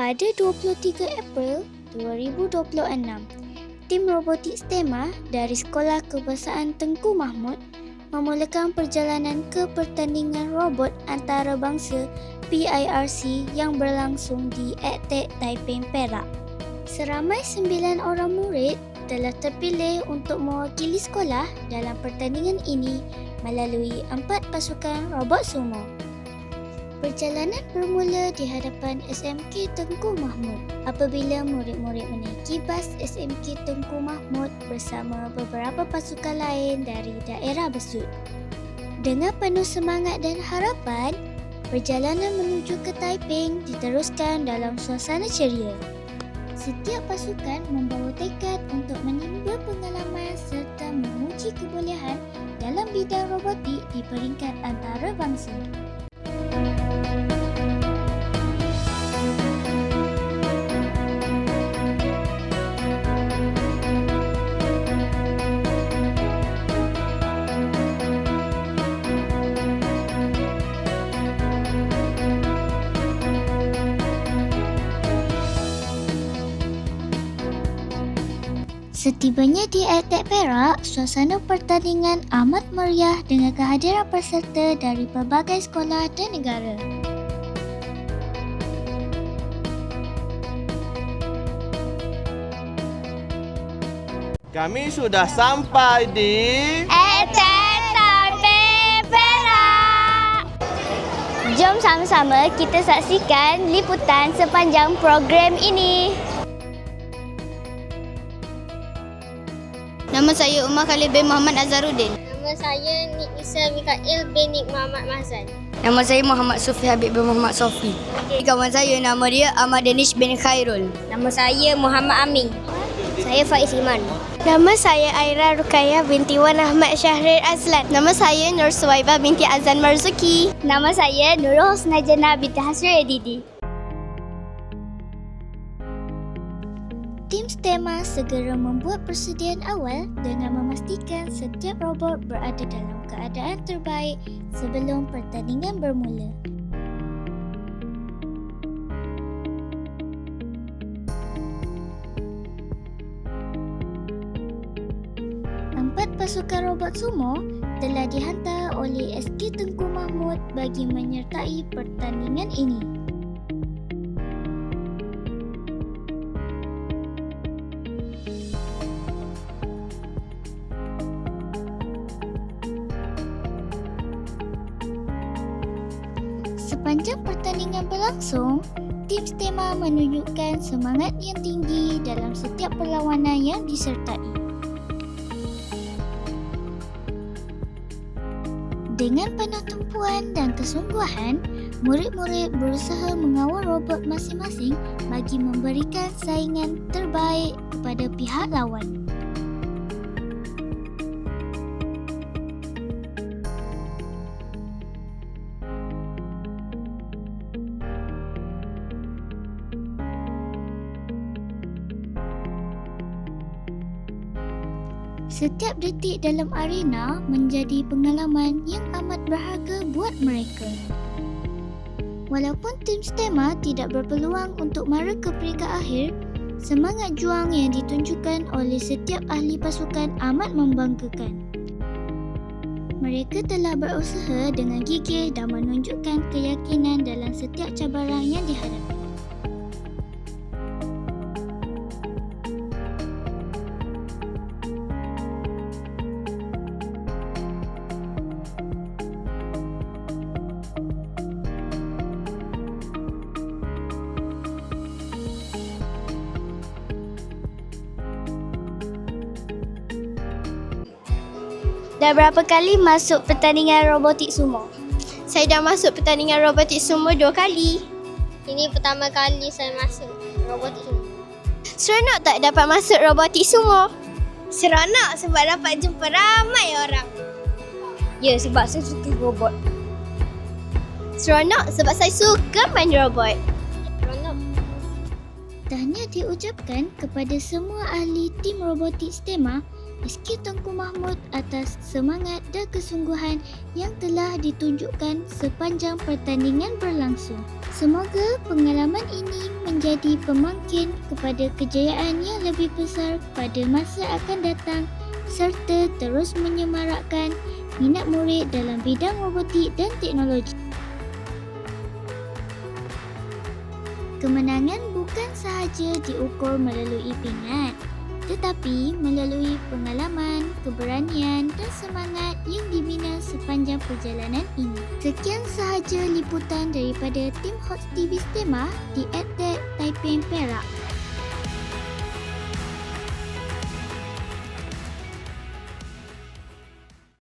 Pada 23 April 2026, tim robotik STEMA dari Sekolah Kebangsaan Tengku Mahmud memulakan perjalanan ke pertandingan robot antarabangsa PIRC yang berlangsung di EdTech Taiping, Perak. Seramai 9 orang murid telah terpilih untuk mewakili sekolah dalam pertandingan ini melalui 4 pasukan robot sumo. Perjalanan bermula di hadapan SMK Tengku Mahmud apabila murid-murid menaiki bas SMK Tengku Mahmud bersama beberapa pasukan lain dari daerah Besut. Dengan penuh semangat dan harapan, perjalanan menuju ke Taiping diteruskan dalam suasana ceria. Setiap pasukan membawa tekad untuk menimba pengalaman serta menguji kebolehan dalam bidang robotik di peringkat antarabangsa. Setibanya di EdTech Perak, suasana pertandingan amat meriah dengan kehadiran peserta dari pelbagai sekolah dan negara. Kami sudah sampai di EdTech Taiping, Perak. Jom sama-sama kita saksikan liputan sepanjang program ini. Nama saya Umar Khalid bin Muhammad Azharuddin. Nama saya Nik Isa Mikail bin Nik Muhammad Mahzan. Nama saya Muhammad Sufi Habib bin Muhammad Sofi. Kawan saya nama dia Ahmad Danish bin Khairul. Nama saya Muhammad Amin. Saya Faiz Iman. Nama saya Aira Rukaya binti Wan Ahmad Syahril Azlan. Nama saya Nur Suwaibah binti Azan Marzuki. Nama saya Nurul Husna Jannah binti Hasri Edidi. Tim STEMA segera membuat persediaan awal dengan memastikan setiap robot berada dalam keadaan terbaik sebelum pertandingan bermula. Empat pasukan robot sumo telah dihantar oleh SK Tengku Mahmud bagi menyertai pertandingan ini. Sepanjang pertandingan berlangsung, tim STEMA menunjukkan semangat yang tinggi dalam setiap perlawanan yang disertai. Dengan penuh tumpuan dan kesungguhan, murid-murid berusaha mengawal robot masing-masing bagi memberikan saingan terbaik kepada pihak lawan. Setiap detik dalam arena menjadi pengalaman yang amat berharga buat mereka. Walaupun tim STEMA tidak berpeluang untuk mara ke peringkat akhir, semangat juang yang ditunjukkan oleh setiap ahli pasukan amat membanggakan. Mereka telah berusaha dengan gigih dan menunjukkan keyakinan dalam setiap cabaran yang dihadapi. Dah berapa kali masuk pertandingan robotik sumo? Saya dah masuk pertandingan robotik sumo 2 kali. Ini pertama kali saya masuk robotik sumo. Seronok tak dapat masuk robotik sumo? Seronok sebab dapat jumpa ramai orang. Ya, sebab saya suka robot. Seronok sebab saya suka main robot. Seronok. Tahniah diucapkan kepada semua ahli tim robotik STEMA SK Tengku Mahmud atas semangat dan kesungguhan yang telah ditunjukkan sepanjang pertandingan berlangsung. Semoga pengalaman ini menjadi pemangkin kepada kejayaan yang lebih besar pada masa akan datang serta terus menyemarakkan minat murid dalam bidang robotik dan teknologi. Kemenangan bukan sahaja diukur melalui pingat, tetapi melalui pengalaman, keberanian dan semangat yang dibina sepanjang perjalanan ini. Sekian sahaja liputan daripada tim Hot TV STEMA di EdTech Taipei Perak.